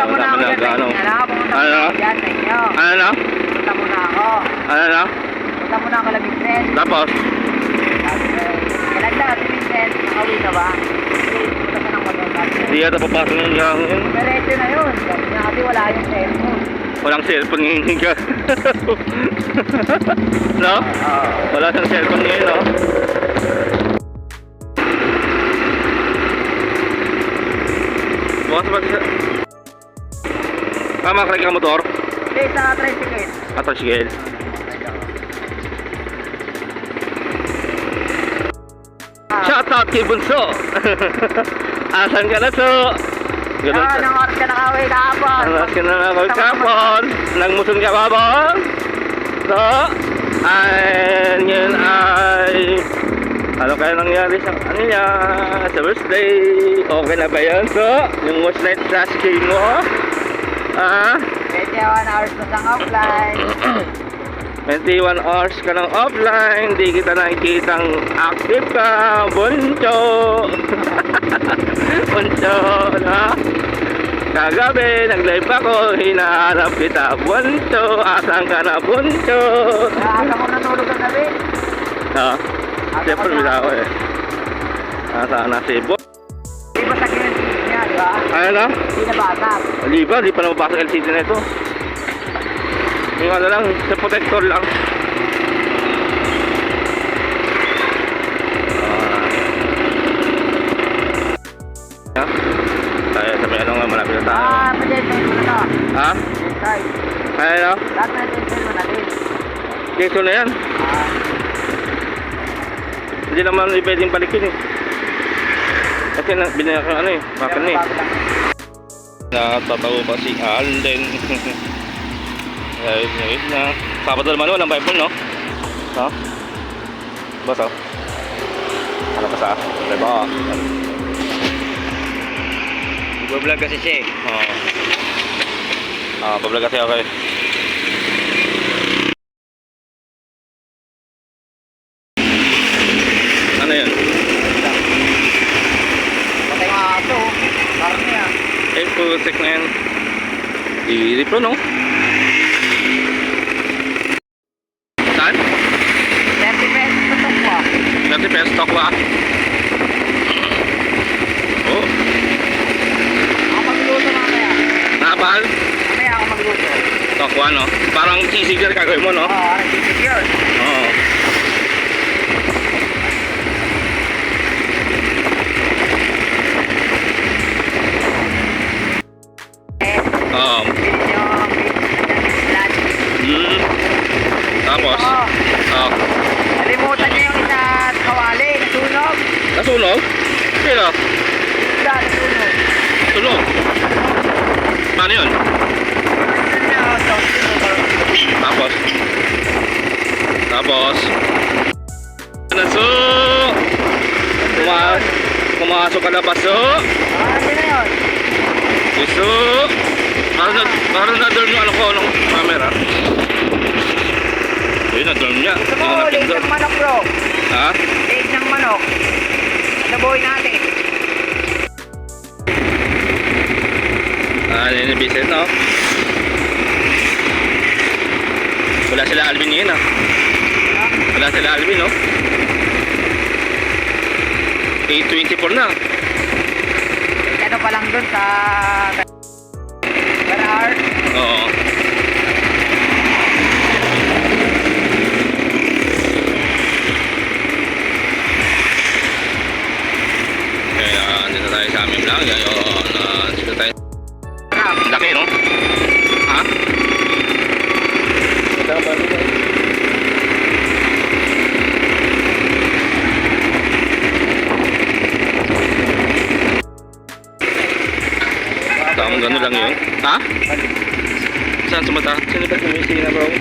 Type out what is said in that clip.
muna ako dyan sa inyo. Pumunta muna ako dyan sa inyo. Ano na? Punta muna ako. Ano na? Punta muna ako lang Vincent. Tapos? Kailan lang, si Vincent, nakauwi ka ba? Punta ka ng motor. Hindi yata papasok ng gano'n yun. Diretso na yun. Sabi niya kasi wala yung cellphone. Walang cellphone ngayon ka. No? Wala siyang cellphone ngayon, no? Bukas ba siya? Makakarag ka motor? Hindi, sa tricycle. Tricycle. Shout out kay Bunso. Asan ka na, so? Anong oras ka nakauwi kahapon? Anong oras ka na nakauwi kahapon? Nagmuson ka ba, bon? So, ngayon ay ano kaya nangyari sa kanya sa birthday? Okay na ba yan, so? Yung most night flash game mo? 21 hours na sang offline. 21 hours ka ng offline, di kita nakikitang active ka, Bunso. Bunso, na? Kagabi, nag-live ako, hinahanap kita, Bunso. Asan ka na, Bunso? Asa mo natulog ang gabi? Siyempre, bila ako eh. Asan na si Bunso? Di ba sa kinansin niya, di ba? Ano na? Di nabasag. Di pa na mapasok LCD na ito. Yung ano lang, sa protector lang. Tayo sa may ano nga, malapit na tayo. Pag-jetpack mo na to. Ha? Jetpack. Ano? Lahat na jetpack mo na din. Keso na yan. Hindi naman pwedeng balikin eh. Kasi binigyan ko ano eh, bakit na eh. Natatawa pa si Alden. Ayun na. Sabado naman walang Bible, no? Ha? Basta. Ano pa sa? Diba? Nag-vlog kasi siya eh. Pa-vlog kasi ako eh. Ano yun? Patay mga aso. Parang niya. Putik na yan. Irip po, no? Saan? 30 pesos sa tokwa. 30 pesos tokwa. Oh. Ako magluto mamaya. Nakapal? Mamaya ako magluto. Tokwa, no? Parang sisig kagawin mo, no? Oo, nag-sisig yun. Oo. Oo. Tapos? Oo. Nalimutan niya yung isa kawali, nasunog. Nasunog? Sino? Isda, nasunog. Sunog? Paano yun? Tapos? Tapos? Naso! Pumasok ka na paso? Ano na yun? Iso! Parang na-dorm yung ano ko, ng camera. Ayun, na-dorm niya. Gusto mo, leg ng manok bro. Ha? Leg ng manok. Nabuhay natin. Ano yung business, no? Wala sila Alvin ngayon, ah. Wala sila Alvin, no? 8:24 na. Ano pa lang dun sa... per hour. Oo. Kaya andito tayo sa aming vlog. Andito tayo. Laki, no? Ha? Tamang gano'n lang yun. Ha? Saan sumata? Sino ba kumisina, bro?